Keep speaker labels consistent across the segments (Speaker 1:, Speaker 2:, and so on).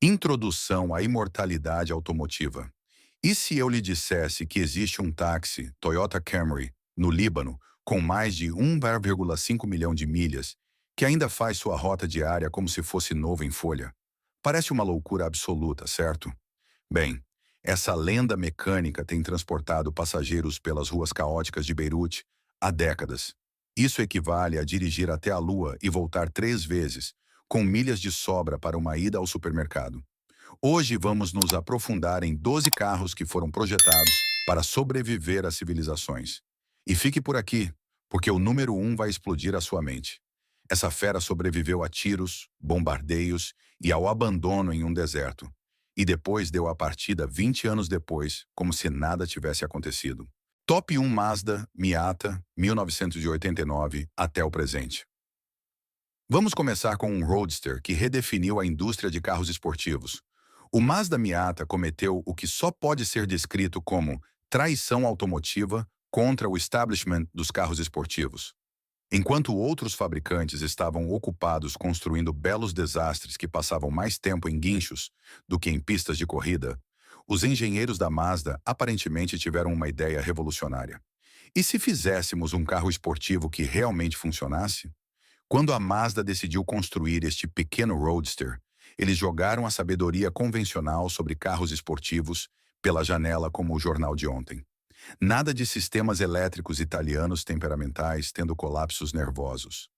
Speaker 1: Introdução à imortalidade automotiva. E se eu lhe dissesse que existe um táxi Toyota Camry, no Líbano, com mais de 1,5 milhão de milhas, que ainda faz sua rota diária como se fosse novo em folha? Parece uma loucura absoluta, certo? Bem, essa lenda mecânica tem transportado passageiros pelas ruas caóticas de Beirute há décadas. Isso equivale a dirigir até a Lua e voltar 3 vezes, com milhas de sobra para uma ida ao supermercado. Hoje vamos nos aprofundar em 12 carros que foram projetados para sobreviver às civilizações. E fique por aqui, porque o número 1 vai explodir a sua mente. Essa fera sobreviveu a tiros, bombardeios e ao abandono em um deserto. E depois deu a partida 20 anos depois, como se nada tivesse acontecido. Top 1 Mazda Miata 1989 até o presente. Vamos começar com um Roadster que redefiniu a indústria de carros esportivos. O Mazda Miata cometeu o que só pode ser descrito como traição automotiva contra o establishment dos carros esportivos. Enquanto outros fabricantes estavam ocupados construindo belos desastres que passavam mais tempo em guinchos do que em pistas de corrida, os engenheiros da Mazda aparentemente tiveram uma ideia revolucionária. E se fizéssemos um carro esportivo que realmente funcionasse? Quando a Mazda decidiu construir este pequeno Roadster, eles jogaram a sabedoria convencional sobre carros esportivos pela janela como o jornal de ontem. Nada de sistemas elétricos italianos temperamentais tendo colapsos nervosos.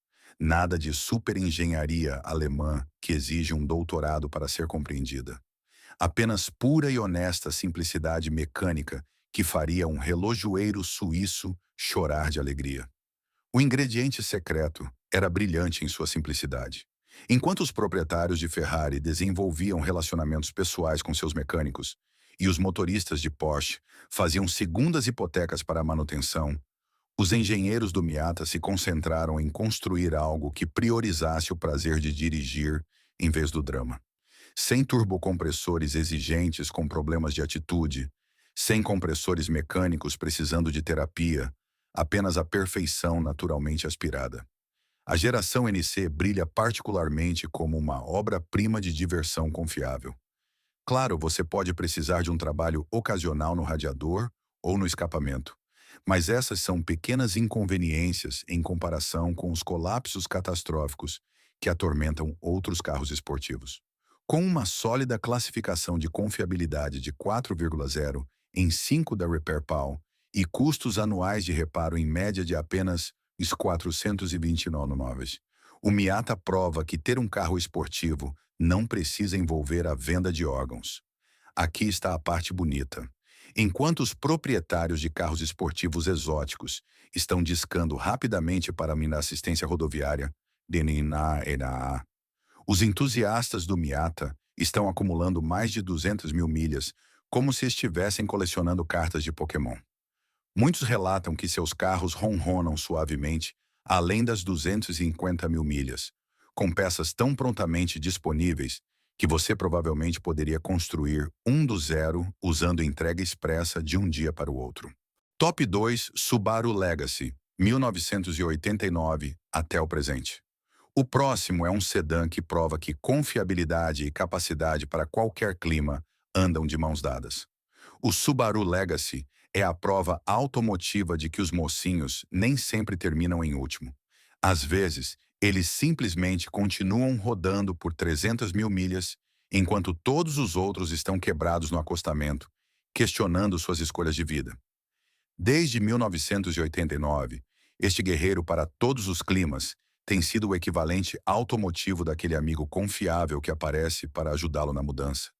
Speaker 1: Nada de superengenharia alemã que exige um doutorado para ser compreendida. Apenas pura e honesta simplicidade mecânica que faria um relojoeiro suíço chorar de alegria. O ingrediente secreto era brilhante em sua simplicidade. Enquanto os proprietários de Ferrari desenvolviam relacionamentos pessoais com seus mecânicos e os motoristas de Porsche faziam segundas hipotecas para a manutenção, os engenheiros do Miata se concentraram em construir algo que priorizasse o prazer de dirigir em vez do drama. Sem turbocompressores exigentes com problemas de atitude, sem compressores mecânicos precisando de terapia, apenas a perfeição naturalmente aspirada. A geração NC brilha particularmente como uma obra-prima de diversão confiável. Claro, você pode precisar de um trabalho ocasional no radiador ou no escapamento, mas essas são pequenas inconveniências em comparação com os colapsos catastróficos que atormentam outros carros esportivos. Com uma sólida classificação de confiabilidade de 4,0 em 5 da RepairPal e custos anuais de reparo em média de apenas os 429, o Miata prova que ter um carro esportivo não precisa envolver a venda de órgãos. Aqui está a parte bonita. Enquanto os proprietários de carros esportivos exóticos estão discando rapidamente para a assistência rodoviária, DNA, os entusiastas do Miata estão acumulando mais de 200 mil milhas, como se estivessem colecionando cartas de Pokémon. Muitos relatam que seus carros ronronam suavemente além das 250 mil milhas, com peças tão prontamente disponíveis que você provavelmente poderia construir um do zero usando entrega expressa de um dia para o outro. Top 2 Subaru Legacy, 1989 até o presente. O próximo é um sedã que prova que confiabilidade e capacidade para qualquer clima andam de mãos dadas. O Subaru Legacy é a prova automotiva de que os mocinhos nem sempre terminam em último. Às vezes, eles simplesmente continuam rodando por 300 mil milhas, enquanto todos os outros estão quebrados no acostamento, questionando suas escolhas de vida. Desde 1989, este guerreiro para todos os climas tem sido o equivalente automotivo daquele amigo confiável que aparece para ajudá-lo na mudança.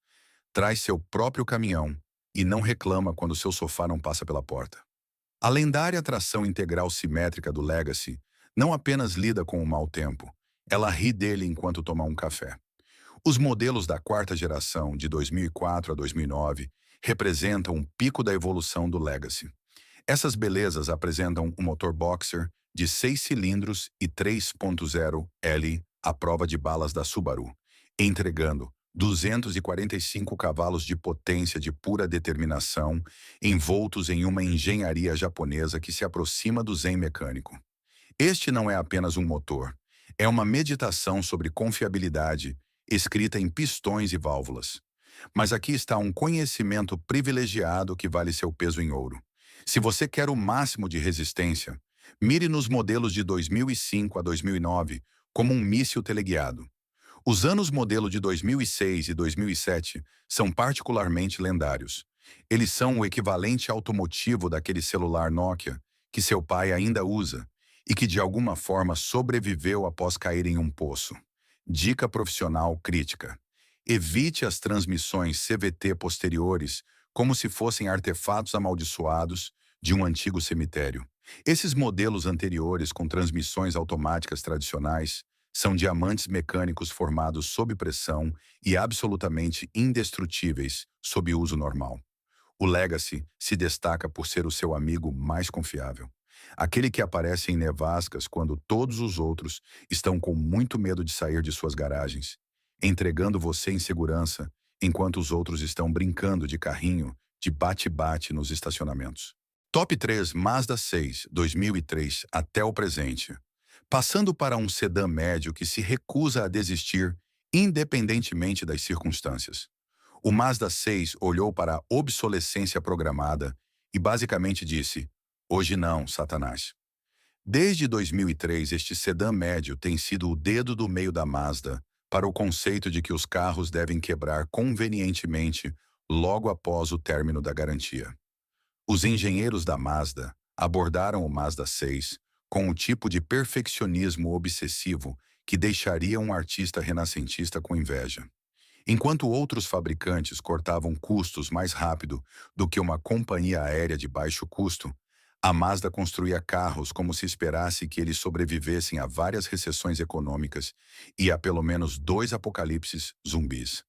Speaker 1: Traz seu próprio caminhão e não reclama quando seu sofá não passa pela porta. A lendária tração integral simétrica do Legacy não apenas lida com o mau tempo, ela ri dele enquanto toma um café. Os modelos da quarta geração, de 2004 a 2009, representam um pico da evolução do Legacy. Essas belezas apresentam um motor boxer de 6 cilindros e 3.0 L à prova de balas da Subaru, entregando 245 cavalos de potência de pura determinação, envoltos em uma engenharia japonesa que se aproxima do zen mecânico. Este não é apenas um motor, é uma meditação sobre confiabilidade escrita em pistões e válvulas. Mas aqui está um conhecimento privilegiado que vale seu peso em ouro. Se você quer o máximo de resistência, mire nos modelos de 2005 a 2009 como um míssil teleguiado. Os anos modelo de 2006 e 2007 são particularmente lendários. Eles são o equivalente automotivo daquele celular Nokia que seu pai ainda usa e que de alguma forma sobreviveu após cair em um poço. Dica profissional crítica: evite as transmissões CVT posteriores como se fossem artefatos amaldiçoados de um antigo cemitério. Esses modelos anteriores com transmissões automáticas tradicionais são diamantes mecânicos formados sob pressão e absolutamente indestrutíveis sob uso normal. O Legacy se destaca por ser o seu amigo mais confiável. Aquele que aparece em nevascas quando todos os outros estão com muito medo de sair de suas garagens, entregando você em segurança enquanto os outros estão brincando de carrinho de bate-bate nos estacionamentos. Top 3 Mazda 6, 2003 até o presente. Passando para um sedã médio que se recusa a desistir independentemente das circunstâncias. O Mazda 6 olhou para a obsolescência programada e basicamente disse: "Hoje não, Satanás." Desde 2003, este sedã médio tem sido o dedo do meio da Mazda para o conceito de que os carros devem quebrar convenientemente logo após o término da garantia. Os engenheiros da Mazda abordaram o Mazda 6 com o tipo de perfeccionismo obsessivo que deixaria um artista renascentista com inveja. Enquanto outros fabricantes cortavam custos mais rápido do que uma companhia aérea de baixo custo, a Mazda construía carros como se esperasse que eles sobrevivessem a várias recessões econômicas e a pelo menos 2 apocalipses zumbis.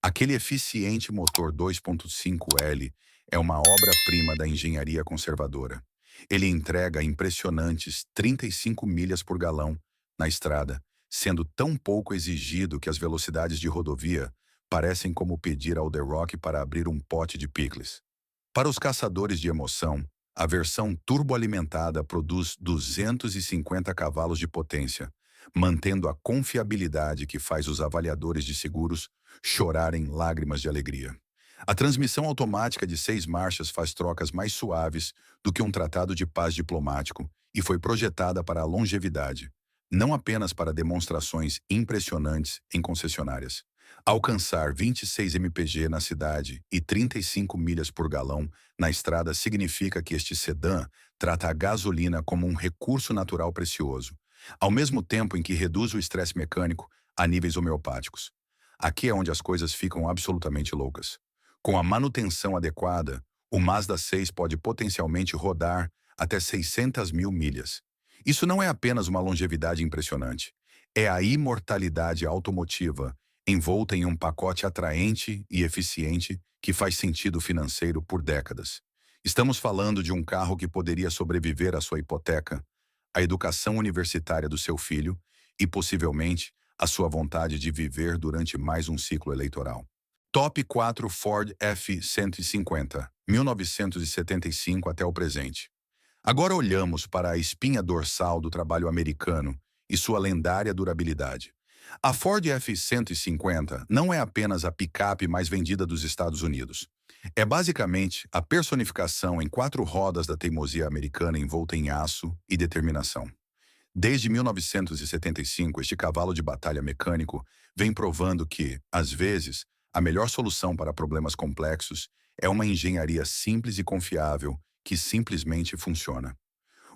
Speaker 1: Aquele eficiente motor 2.5L é uma obra-prima da engenharia conservadora. Ele entrega impressionantes 35 milhas por galão na estrada, sendo tão pouco exigido que as velocidades de rodovia parecem como pedir ao The Rock para abrir um pote de picles. Para os caçadores de emoção, a versão turboalimentada produz 250 cavalos de potência, mantendo a confiabilidade que faz os avaliadores de seguros chorarem lágrimas de alegria. A transmissão automática de 6 marchas faz trocas mais suaves do que um tratado de paz diplomático e foi projetada para a longevidade, não apenas para demonstrações impressionantes em concessionárias. Alcançar 26 mpg na cidade e 35 milhas por galão na estrada significa que este sedã trata a gasolina como um recurso natural precioso, ao mesmo tempo em que reduz o estresse mecânico a níveis homeopáticos. Aqui é onde as coisas ficam absolutamente loucas. Com a manutenção adequada, o Mazda 6 pode potencialmente rodar até 600 mil milhas. Isso não é apenas uma longevidade impressionante, é a imortalidade automotiva envolta em um pacote atraente e eficiente que faz sentido financeiro por décadas. Estamos falando de um carro que poderia sobreviver à sua hipoteca, à educação universitária do seu filho e, possivelmente, à sua vontade de viver durante mais um ciclo eleitoral. Top 4 Ford F-150, 1975 até o presente. Agora olhamos para a espinha dorsal do trabalho americano e sua lendária durabilidade. A Ford F-150 não é apenas a picape mais vendida dos Estados Unidos. É basicamente a personificação em 4 rodas da teimosia americana envolta em aço e determinação. Desde 1975, este cavalo de batalha mecânico vem provando que, às vezes, a melhor solução para problemas complexos é uma engenharia simples e confiável que simplesmente funciona.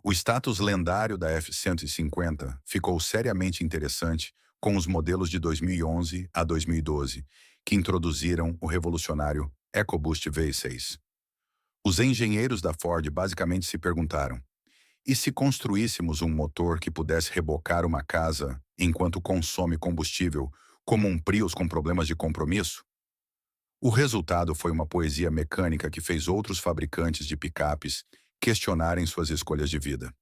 Speaker 1: O status lendário da F-150 ficou seriamente interessante com os modelos de 2011 a 2012, que introduziram o revolucionário EcoBoost V6. Os engenheiros da Ford basicamente se perguntaram: e se construíssemos um motor que pudesse rebocar uma casa enquanto consome combustível, como um Prius com problemas de compromisso? O resultado foi uma poesia mecânica que fez outros fabricantes de picapes questionarem suas escolhas de vida.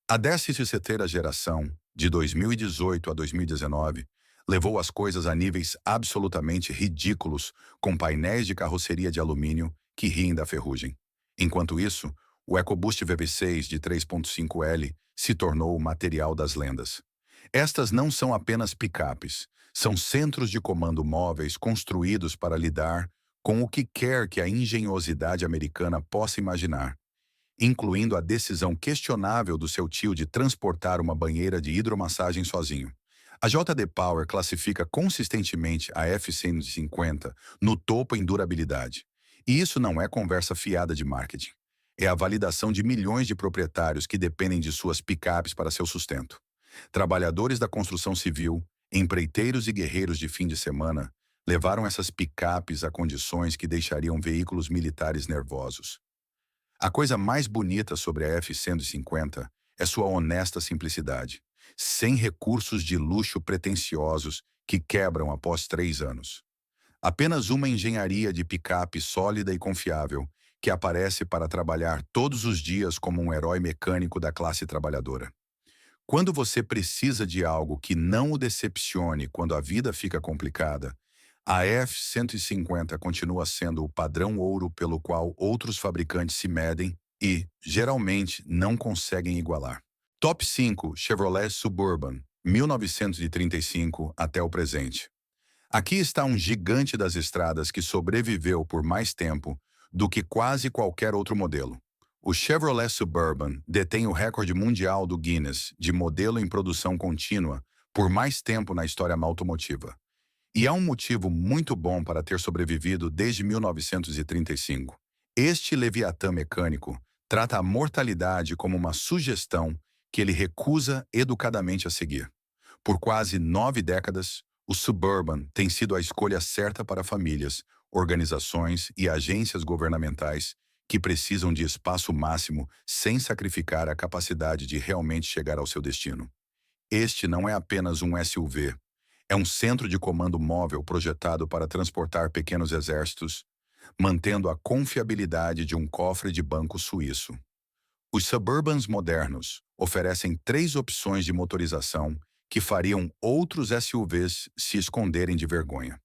Speaker 1: A 17ª geração, de 2018 a 2019, levou as coisas a níveis absolutamente ridículos, com painéis de carroceria de alumínio que riem da ferrugem. Enquanto isso, o EcoBoost VV6 de 3.5L se tornou o material das lendas. Estas não são apenas picapes, são centros de comando móveis construídos para lidar com o que quer que a engenhosidade americana possa imaginar, incluindo a decisão questionável do seu tio de transportar uma banheira de hidromassagem sozinho. A JD Power classifica consistentemente a F-150 no topo em durabilidade. E isso não é conversa fiada de marketing. É a validação de milhões de proprietários que dependem de suas picapes para seu sustento. Trabalhadores da construção civil, empreiteiros e guerreiros de fim de semana levaram essas picapes a condições que deixariam veículos militares nervosos. A coisa mais bonita sobre a F-150 é sua honesta simplicidade, sem recursos de luxo pretensiosos que quebram após 3 anos. Apenas uma engenharia de picape sólida e confiável que aparece para trabalhar todos os dias como um herói mecânico da classe trabalhadora. Quando você precisa de algo que não o decepcione quando a vida fica complicada, a F-150 continua sendo o padrão ouro pelo qual outros fabricantes se medem e, geralmente, não conseguem igualar. Top 5 Chevrolet Suburban, 1935 até o presente. Aqui está um gigante das estradas que sobreviveu por mais tempo do que quase qualquer outro modelo. O Chevrolet Suburban detém o recorde mundial do Guinness de modelo em produção contínua por mais tempo na história automotiva. E há um motivo muito bom para ter sobrevivido desde 1935. Este Leviatã mecânico trata a mortalidade como uma sugestão que ele recusa educadamente a seguir. Por quase 9 décadas, o Suburban tem sido a escolha certa para famílias, organizações e agências governamentais que precisam de espaço máximo sem sacrificar a capacidade de realmente chegar ao seu destino. Este não é apenas um SUV, é um centro de comando móvel projetado para transportar pequenos exércitos, mantendo a confiabilidade de um cofre de banco suíço. Os Suburbans modernos oferecem 3 opções de motorização que fariam outros SUVs se esconderem de vergonha.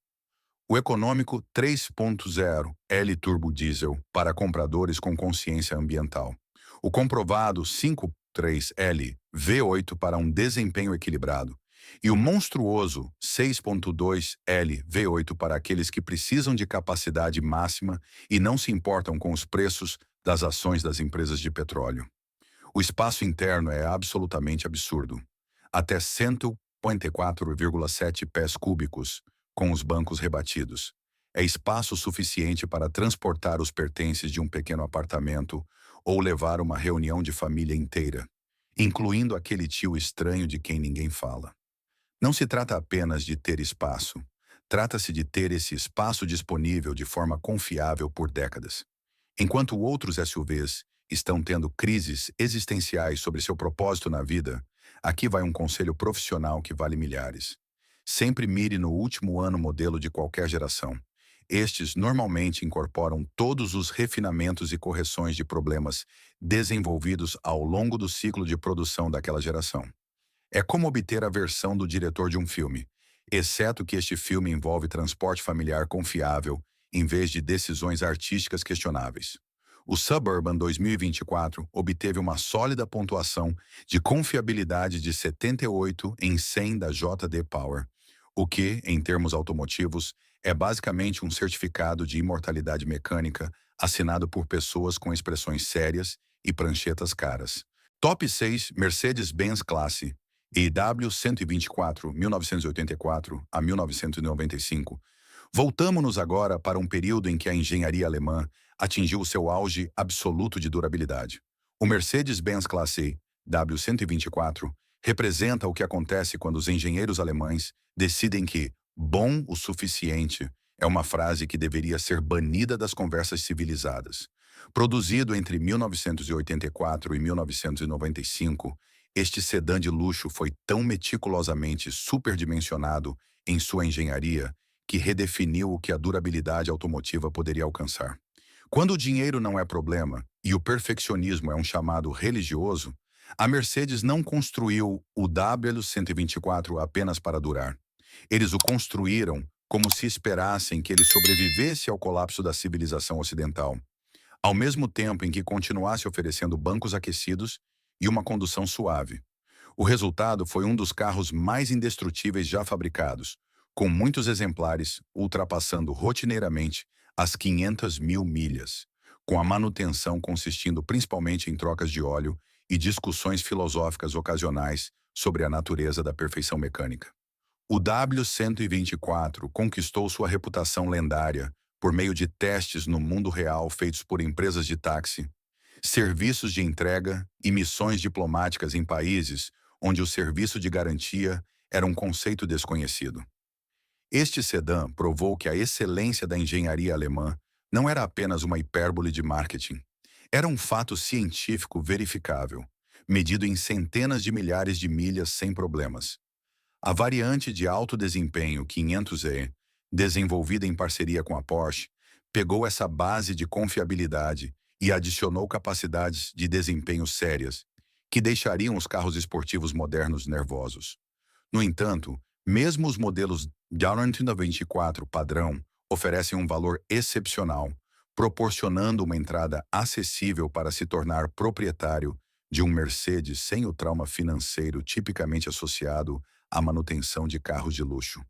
Speaker 1: O econômico 3.0 L Turbo Diesel para compradores com consciência ambiental. O comprovado 5.3L V8 para um desempenho equilibrado. E o monstruoso 6.2L V8 para aqueles que precisam de capacidade máxima e não se importam com os preços das ações das empresas de petróleo. O espaço interno é absolutamente absurdo. Até 154,7 pés cúbicos, com os bancos rebatidos. É espaço suficiente para transportar os pertences de um pequeno apartamento ou levar uma reunião de família inteira, incluindo aquele tio estranho de quem ninguém fala. Não se trata apenas de ter espaço. Trata-se de ter esse espaço disponível de forma confiável por décadas. Enquanto outros SUVs estão tendo crises existenciais sobre seu propósito na vida, aqui vai um conselho profissional que vale milhares. Sempre mire no último ano modelo de qualquer geração. Estes normalmente incorporam todos os refinamentos e correções de problemas desenvolvidos ao longo do ciclo de produção daquela geração. É como obter a versão do diretor de um filme, exceto que este filme envolve transporte familiar confiável em vez de decisões artísticas questionáveis. O Suburban 2024 obteve uma sólida pontuação de confiabilidade de 78 em 100 da JD Power, o que, em termos automotivos, é basicamente um certificado de imortalidade mecânica assinado por pessoas com expressões sérias e pranchetas caras. Top 6 Mercedes-Benz Classe EW 124, 1984 a 1995. Voltamos-nos agora para um período em que a engenharia alemã atingiu o seu auge absoluto de durabilidade. O Mercedes-Benz Classe W124 representa o que acontece quando os engenheiros alemães decidem que bom o suficiente é uma frase que deveria ser banida das conversas civilizadas. Produzido entre 1984 e 1995, este sedã de luxo foi tão meticulosamente superdimensionado em sua engenharia que redefiniu o que a durabilidade automotiva poderia alcançar. Quando o dinheiro não é problema e o perfeccionismo é um chamado religioso, a Mercedes não construiu o W124 apenas para durar. Eles o construíram como se esperassem que ele sobrevivesse ao colapso da civilização ocidental, ao mesmo tempo em que continuasse oferecendo bancos aquecidos e uma condução suave. O resultado foi um dos carros mais indestrutíveis já fabricados, com muitos exemplares ultrapassando rotineiramente as 500 mil milhas, com a manutenção consistindo principalmente em trocas de óleo e discussões filosóficas ocasionais sobre a natureza da perfeição mecânica. O W124 conquistou sua reputação lendária por meio de testes no mundo real feitos por empresas de táxi, serviços de entrega e missões diplomáticas em países onde o serviço de garantia era um conceito desconhecido. Este sedã provou que a excelência da engenharia alemã não era apenas uma hipérbole de marketing. Era um fato científico verificável, medido em centenas de milhares de milhas sem problemas. A variante de alto desempenho 500e, desenvolvida em parceria com a Porsche, pegou essa base de confiabilidade e adicionou capacidades de desempenho sérias, que deixariam os carros esportivos modernos nervosos. No entanto, mesmo os modelos W124 padrão oferecem um valor excepcional, proporcionando uma entrada acessível para se tornar proprietário de um Mercedes sem o trauma financeiro tipicamente associado à manutenção de carros de luxo.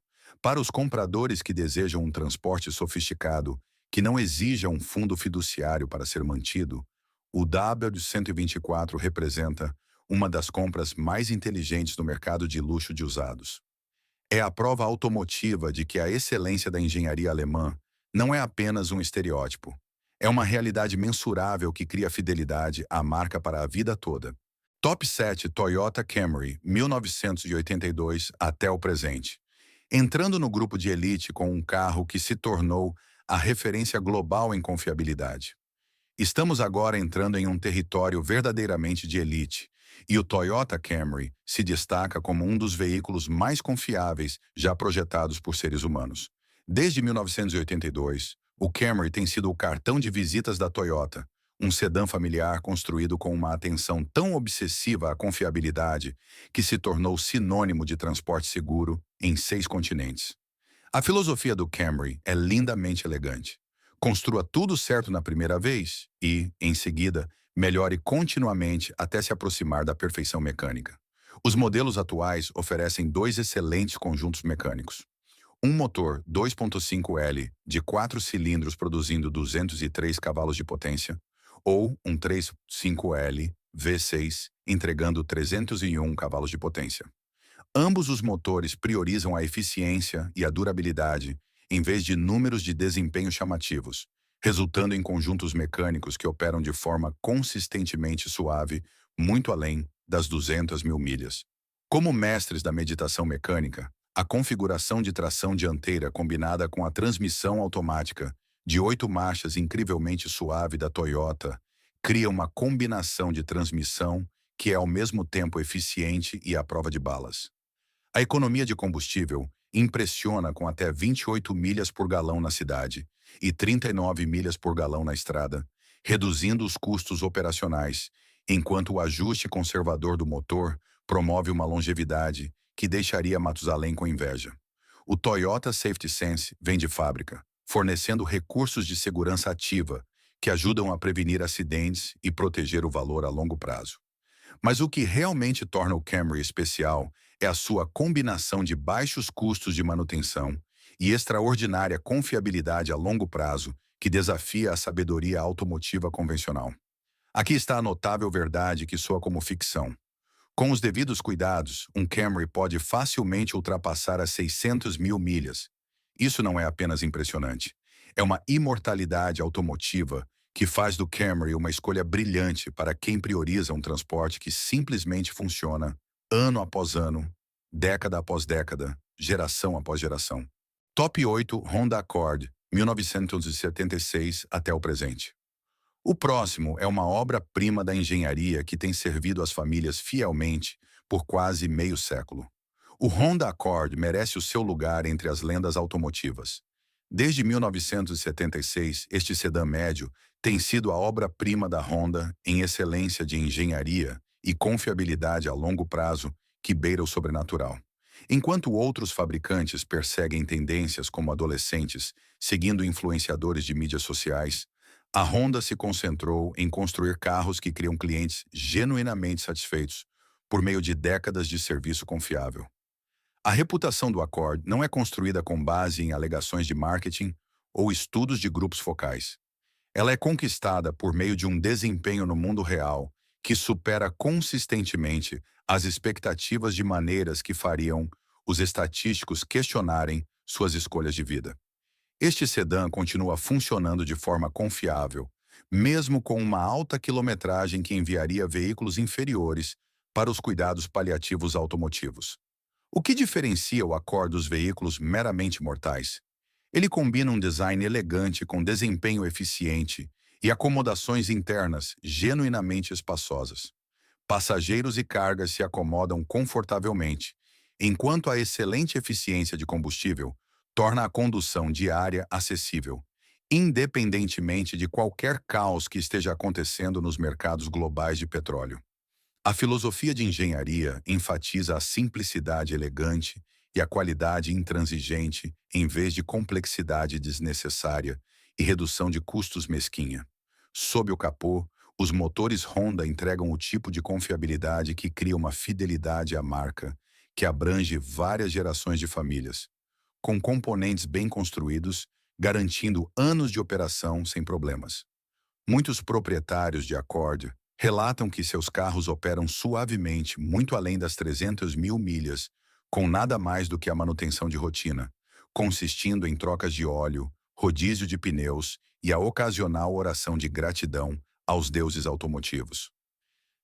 Speaker 1: Para os compradores que desejam um transporte sofisticado que não exija um fundo fiduciário para ser mantido, o W124 representa uma das compras mais inteligentes do mercado de luxo de usados. É a prova automotiva de que a excelência da engenharia alemã não é apenas um estereótipo. É uma realidade mensurável que cria fidelidade à marca para a vida toda. Top 7 Toyota Camry 1982 até o presente. Entrando no grupo de elite com um carro que se tornou a referência global em confiabilidade. Estamos agora entrando em um território verdadeiramente de elite, e o Toyota Camry se destaca como um dos veículos mais confiáveis já projetados por seres humanos. Desde 1982, o Camry tem sido o cartão de visitas da Toyota, um sedã familiar construído com uma atenção tão obsessiva à confiabilidade que se tornou sinônimo de transporte seguro em 6 continentes. A filosofia do Camry é lindamente elegante. Construa tudo certo na primeira vez e, em seguida, melhore continuamente até se aproximar da perfeição mecânica. Os modelos atuais oferecem 2 excelentes conjuntos mecânicos. Um motor 2.5L de 4 cilindros produzindo 203 cavalos de potência, ou um 3.5L V6 entregando 301 cavalos de potência. Ambos os motores priorizam a eficiência e a durabilidade, em vez de números de desempenho chamativos, resultando em conjuntos mecânicos que operam de forma consistentemente suave, muito além das 200 mil milhas. Como mestres da meditação mecânica, a configuração de tração dianteira combinada com a transmissão automática de 8 marchas incrivelmente suave da Toyota cria uma combinação de transmissão que é ao mesmo tempo eficiente e à prova de balas. A economia de combustível impressiona com até 28 milhas por galão na cidade e 39 milhas por galão na estrada, reduzindo os custos operacionais, enquanto o ajuste conservador do motor promove uma longevidade que deixaria Matusalém com inveja. O Toyota Safety Sense vem de fábrica, fornecendo recursos de segurança ativa que ajudam a prevenir acidentes e proteger o valor a longo prazo. Mas o que realmente torna o Camry especial é a sua combinação de baixos custos de manutenção e extraordinária confiabilidade a longo prazo que desafia a sabedoria automotiva convencional. Aqui está a notável verdade que soa como ficção. Com os devidos cuidados, um Camry pode facilmente ultrapassar as 600 mil milhas. Isso não é apenas impressionante. É uma imortalidade automotiva que faz do Camry uma escolha brilhante para quem prioriza um transporte que simplesmente funciona ano após ano, década após década, geração após geração. Top 8 Honda Accord, 1976 até o presente. O próximo é uma obra-prima da engenharia que tem servido as famílias fielmente por quase meio século. O Honda Accord merece o seu lugar entre as lendas automotivas. Desde 1976, este sedã médio tem sido a obra-prima da Honda em excelência de engenharia e confiabilidade a longo prazo que beira o sobrenatural. Enquanto outros fabricantes perseguem tendências como adolescentes, seguindo influenciadores de mídias sociais, a Honda se concentrou em construir carros que criam clientes genuinamente satisfeitos, por meio de décadas de serviço confiável. A reputação do Accord não é construída com base em alegações de marketing ou estudos de grupos focais. Ela é conquistada por meio de um desempenho no mundo real que supera consistentemente as expectativas de maneiras que fariam os estatísticos questionarem suas escolhas de vida. Este sedã continua funcionando de forma confiável, mesmo com uma alta quilometragem que enviaria veículos inferiores para os cuidados paliativos automotivos. O que diferencia o Accord dos veículos meramente mortais? Ele combina um design elegante com desempenho eficiente e acomodações internas genuinamente espaçosas. Passageiros e cargas se acomodam confortavelmente, enquanto a excelente eficiência de combustível torna a condução diária acessível, independentemente de qualquer caos que esteja acontecendo nos mercados globais de petróleo. A filosofia de engenharia enfatiza a simplicidade elegante e a qualidade intransigente em vez de complexidade desnecessária e redução de custos mesquinha. Sob o capô, os motores Honda entregam o tipo de confiabilidade que cria uma fidelidade à marca, que abrange várias gerações de famílias, com componentes bem construídos, garantindo anos de operação sem problemas. Muitos proprietários de Accord relatam que seus carros operam suavemente muito além das 300 mil milhas, com nada mais do que a manutenção de rotina, consistindo em trocas de óleo, rodízio de pneus e a ocasional oração de gratidão aos deuses automotivos.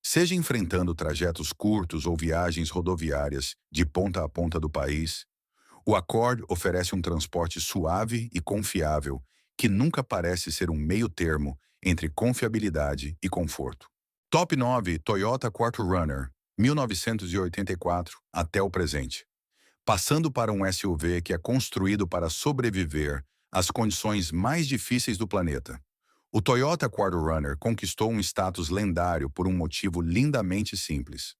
Speaker 1: Seja enfrentando trajetos curtos ou viagens rodoviárias de ponta a ponta do país, o Accord oferece um transporte suave e confiável que nunca parece ser um meio-termo entre confiabilidade e conforto. Top 9 Toyota 4Runner, 1984 até o presente. Passando para um SUV que é construído para sobreviver às condições mais difíceis do planeta. O Toyota 4Runner conquistou um status lendário por um motivo lindamente simples.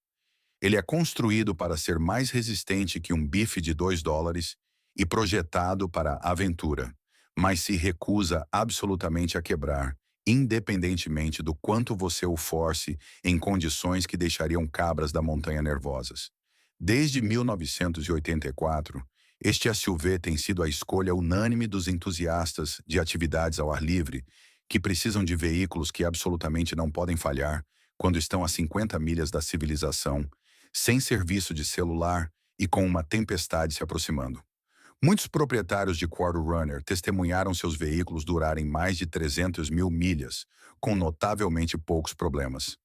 Speaker 1: Ele é construído para ser mais resistente que um bife de $2 e projetado para a aventura, mas se recusa absolutamente a quebrar, independentemente do quanto você o force em condições que deixariam cabras da montanha nervosas. Desde 1984, este SUV tem sido a escolha unânime dos entusiastas de atividades ao ar livre que precisam de veículos que absolutamente não podem falhar quando estão a 50 milhas da civilização, sem serviço de celular e com uma tempestade se aproximando. Muitos proprietários de 4Runner testemunharam seus veículos durarem mais de 300 mil milhas, com notavelmente poucos problemas.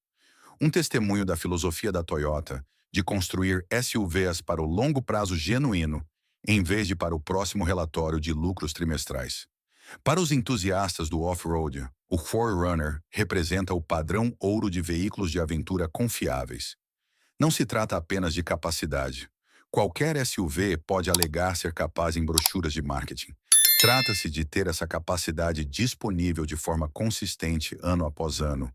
Speaker 1: Um testemunho da filosofia da Toyota de construir SUVs para o longo prazo genuíno, em vez de para o próximo relatório de lucros trimestrais. Para os entusiastas do off-road, o 4Runner representa o padrão ouro de veículos de aventura confiáveis. Não se trata apenas de capacidade. Qualquer SUV pode alegar ser capaz em brochuras de marketing. Trata-se de ter essa capacidade disponível de forma consistente ano após ano,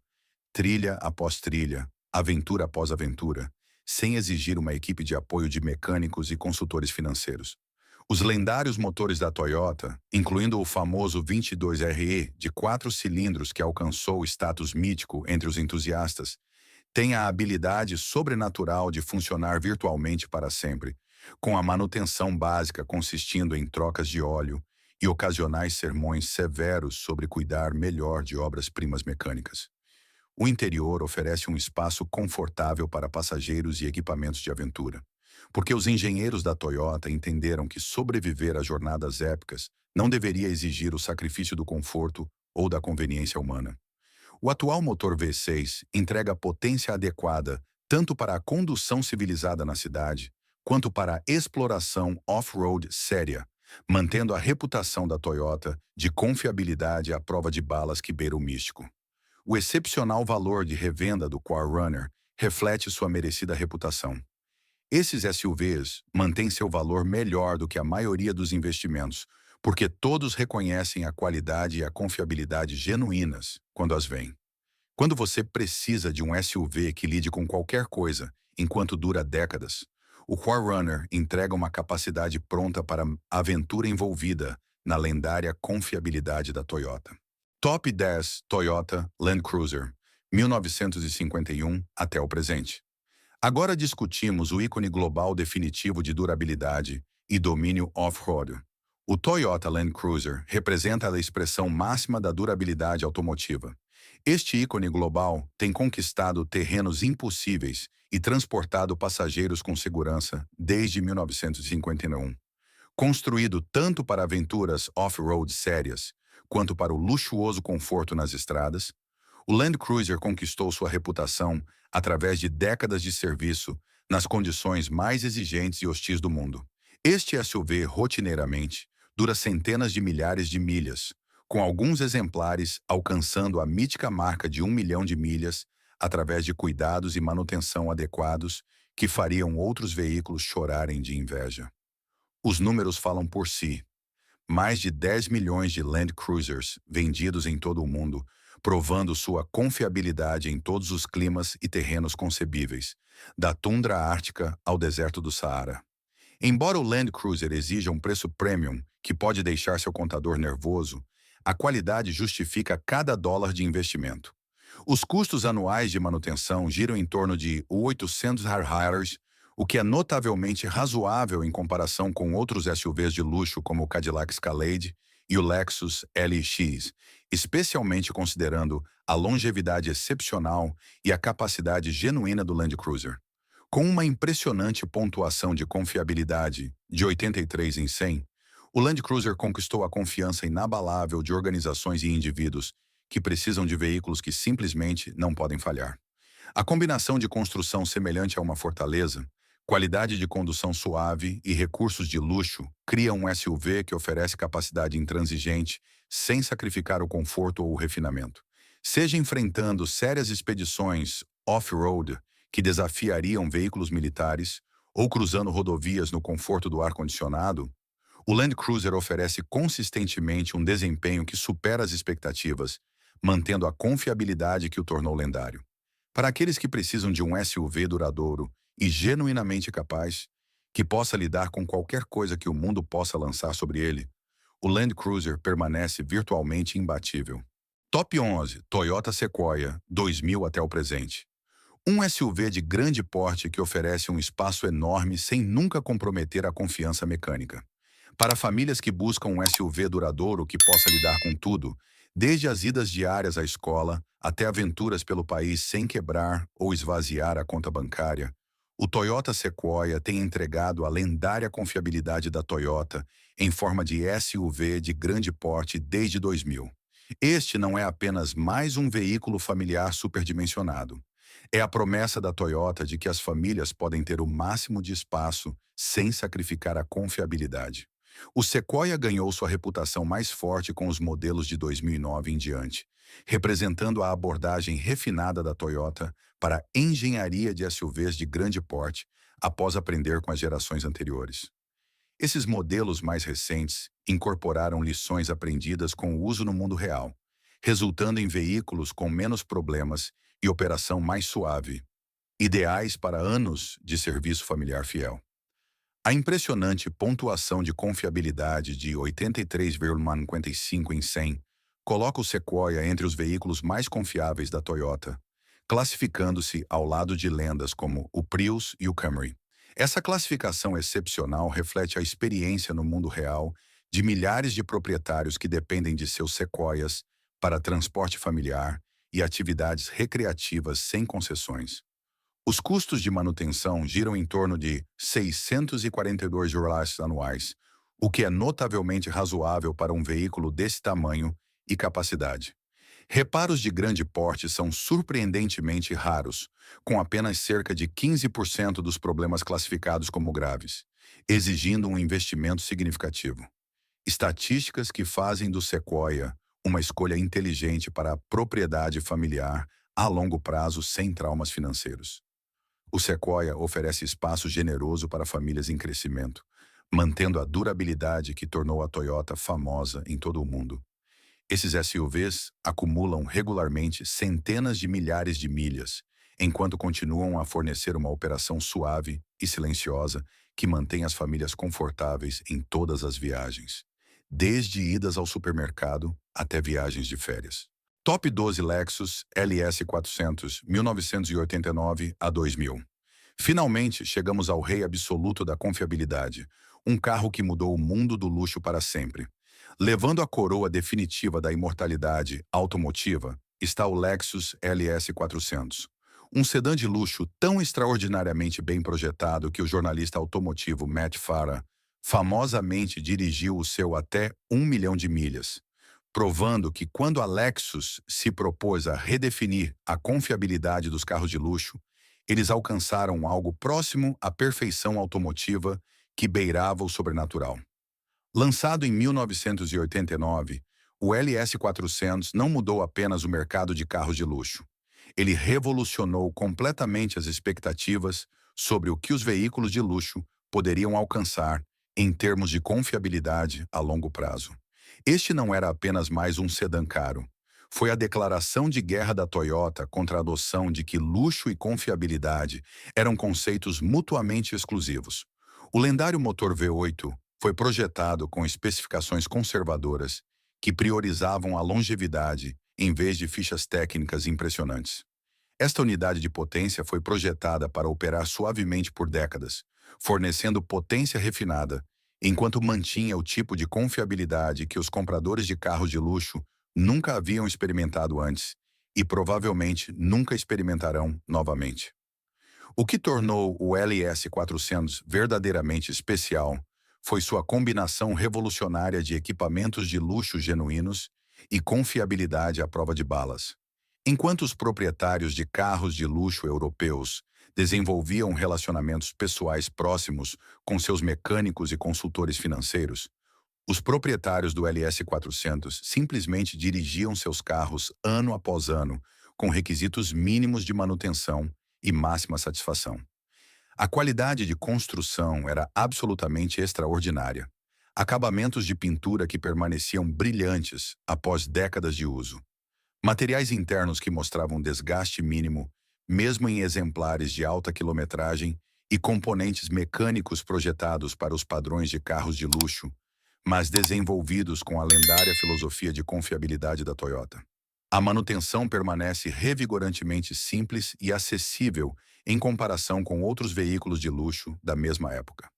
Speaker 1: trilha após trilha, aventura após aventura, sem exigir uma equipe de apoio de mecânicos e consultores financeiros. Os lendários motores da Toyota, incluindo o famoso 22RE de 4 cilindros que alcançou o status mítico entre os entusiastas, tem a habilidade sobrenatural de funcionar virtualmente para sempre, com a manutenção básica consistindo em trocas de óleo e ocasionais sermões severos sobre cuidar melhor de obras-primas mecânicas. O interior oferece um espaço confortável para passageiros e equipamentos de aventura, porque os engenheiros da Toyota entenderam que sobreviver a jornadas épicas não deveria exigir o sacrifício do conforto ou da conveniência humana. O atual motor V6 entrega potência adequada tanto para a condução civilizada na cidade, quanto para a exploração off-road séria, mantendo a reputação da Toyota de confiabilidade à prova de balas que beira o místico. O excepcional valor de revenda do 4Runner reflete sua merecida reputação. Esses SUVs mantêm seu valor melhor do que a maioria dos investimentos, porque todos reconhecem a qualidade e a confiabilidade genuínas quando as veem. Quando você precisa de um SUV que lide com qualquer coisa enquanto dura décadas, o 4Runner entrega uma capacidade pronta para a aventura envolvida na lendária confiabilidade da Toyota. Top 10 Toyota Land Cruiser, 1951 até o presente. Agora discutimos o ícone global definitivo de durabilidade e domínio off-road. O Toyota Land Cruiser representa a expressão máxima da durabilidade automotiva. Este ícone global tem conquistado terrenos impossíveis e transportado passageiros com segurança desde 1951. Construído tanto para aventuras off-road sérias quanto para o luxuoso conforto nas estradas, o Land Cruiser conquistou sua reputação através de décadas de serviço nas condições mais exigentes e hostis do mundo. Este SUV, rotineiramente, dura centenas de milhares de milhas, com alguns exemplares alcançando a mítica marca de 1 milhão de milhas através de cuidados e manutenção adequados que fariam outros veículos chorarem de inveja. Os números falam por si. Mais de 10 milhões de Land Cruisers vendidos em todo o mundo, provando sua confiabilidade em todos os climas e terrenos concebíveis, da tundra ártica ao deserto do Saara. Embora o Land Cruiser exija um preço premium que pode deixar seu contador nervoso, a qualidade justifica cada dólar de investimento. Os custos anuais de manutenção giram em torno de 800 Harriers, o que é notavelmente razoável em comparação com outros SUVs de luxo como o Cadillac Escalade e o Lexus LX, especialmente considerando a longevidade excepcional e a capacidade genuína do Land Cruiser. Com uma impressionante pontuação de confiabilidade de 83 em 100, o Land Cruiser conquistou a confiança inabalável de organizações e indivíduos que precisam de veículos que simplesmente não podem falhar. A combinação de construção semelhante a uma fortaleza, qualidade de condução suave e recursos de luxo cria um SUV que oferece capacidade intransigente sem sacrificar o conforto ou o refinamento. Seja enfrentando sérias expedições off-road que desafiariam veículos militares ou cruzando rodovias no conforto do ar-condicionado, o Land Cruiser oferece consistentemente um desempenho que supera as expectativas, mantendo a confiabilidade que o tornou lendário. Para aqueles que precisam de um SUV duradouro e genuinamente capaz, que possa lidar com qualquer coisa que o mundo possa lançar sobre ele, o Land Cruiser permanece virtualmente imbatível. Top 11 Toyota Sequoia 2000 até o presente. Um SUV de grande porte que oferece um espaço enorme sem nunca comprometer a confiança mecânica. Para famílias que buscam um SUV duradouro que possa lidar com tudo, desde as idas diárias à escola até aventuras pelo país sem quebrar ou esvaziar a conta bancária, o Toyota Sequoia tem entregado a lendária confiabilidade da Toyota em forma de SUV de grande porte desde 2000. Este não é apenas mais um veículo familiar superdimensionado. É a promessa da Toyota de que as famílias podem ter o máximo de espaço sem sacrificar a confiabilidade. O Sequoia ganhou sua reputação mais forte com os modelos de 2009 em diante, representando a abordagem refinada da Toyota para a engenharia de SUVs de grande porte após aprender com as gerações anteriores. Esses modelos mais recentes incorporaram lições aprendidas com o uso no mundo real, resultando em veículos com menos problemas e operação mais suave, ideais para anos de serviço familiar fiel. A impressionante pontuação de confiabilidade de 83,55 em 100 coloca o Sequoia entre os veículos mais confiáveis da Toyota, classificando-se ao lado de lendas como o Prius e o Camry. Essa classificação excepcional reflete a experiência no mundo real de milhares de proprietários que dependem de seus Sequoias para transporte familiar e atividades recreativas sem concessões. Os custos de manutenção giram em torno de $642 anuais, o que é notavelmente razoável para um veículo desse tamanho e capacidade. Reparos de grande porte são surpreendentemente raros, com apenas cerca de 15% dos problemas classificados como graves, exigindo um investimento significativo. Estatísticas que fazem do Sequoia uma escolha inteligente para a propriedade familiar a longo prazo sem traumas financeiros. O Sequoia oferece espaço generoso para famílias em crescimento, mantendo a durabilidade que tornou a Toyota famosa em todo o mundo. Esses SUVs acumulam regularmente centenas de milhares de milhas, enquanto continuam a fornecer uma operação suave e silenciosa que mantém as famílias confortáveis em todas as viagens, desde idas ao supermercado até viagens de férias. Top 12 Lexus LS 400, 1989 a 2000. Finalmente, chegamos ao rei absoluto da confiabilidade, um carro que mudou o mundo do luxo para sempre. Levando a coroa definitiva da imortalidade automotiva, está o Lexus LS400. Um sedã de luxo tão extraordinariamente bem projetado que o jornalista automotivo Matt Farah famosamente dirigiu o seu até 1 milhão de milhas, provando que quando a Lexus se propôs a redefinir a confiabilidade dos carros de luxo, eles alcançaram algo próximo à perfeição automotiva que beirava o sobrenatural. Lançado em 1989, o LS400 não mudou apenas o mercado de carros de luxo. Ele revolucionou completamente as expectativas sobre o que os veículos de luxo poderiam alcançar em termos de confiabilidade a longo prazo. Este não era apenas mais um sedã caro. Foi a declaração de guerra da Toyota contra a adoção de que luxo e confiabilidade eram conceitos mutuamente exclusivos. O lendário motor V8 foi projetado com especificações conservadoras que priorizavam a longevidade em vez de fichas técnicas impressionantes. Esta unidade de potência foi projetada para operar suavemente por décadas, fornecendo potência refinada, enquanto mantinha o tipo de confiabilidade que os compradores de carros de luxo nunca haviam experimentado antes e provavelmente nunca experimentarão novamente. O que tornou o LS400 verdadeiramente especial foi sua combinação revolucionária de equipamentos de luxo genuínos e confiabilidade à prova de balas. Enquanto os proprietários de carros de luxo europeus desenvolviam relacionamentos pessoais próximos com seus mecânicos e consultores financeiros, os proprietários do LS400 simplesmente dirigiam seus carros ano após ano, com requisitos mínimos de manutenção e máxima satisfação. A qualidade de construção era absolutamente extraordinária. Acabamentos de pintura que permaneciam brilhantes após décadas de uso. Materiais internos que mostravam desgaste mínimo, mesmo em exemplares de alta quilometragem, e componentes mecânicos projetados para os padrões de carros de luxo, mas desenvolvidos com a lendária filosofia de confiabilidade da Toyota. A manutenção permanece revigorantemente simples e acessível em comparação com outros veículos de luxo da mesma época.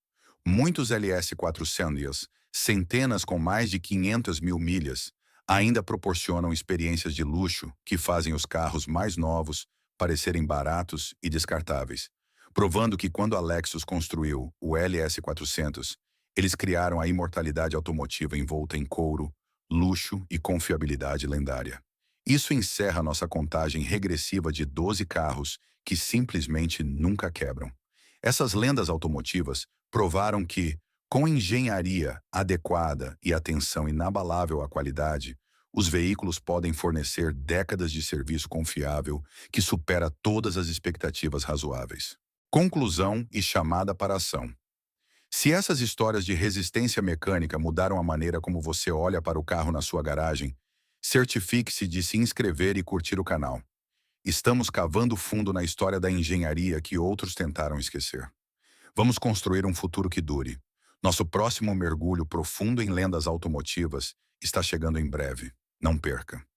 Speaker 1: Muitos LS400, centenas com mais de 500 mil milhas, ainda proporcionam experiências de luxo que fazem os carros mais novos parecerem baratos e descartáveis, provando que quando a Lexus construiu o LS400, eles criaram a imortalidade automotiva envolta em couro, luxo e confiabilidade lendária. Isso encerra nossa contagem regressiva de 12 carros que simplesmente nunca quebram. Essas lendas automotivas provaram que, com engenharia adequada e atenção inabalável à qualidade, os veículos podem fornecer décadas de serviço confiável que supera todas as expectativas razoáveis. Conclusão e chamada para ação. Se essas histórias de resistência mecânica mudaram a maneira como você olha para o carro na sua garagem, certifique-se de se inscrever e curtir o canal. Estamos cavando fundo na história da engenharia que outros tentaram esquecer. Vamos construir um futuro que dure. Nosso próximo mergulho profundo em lendas automotivas está chegando em breve. Não perca!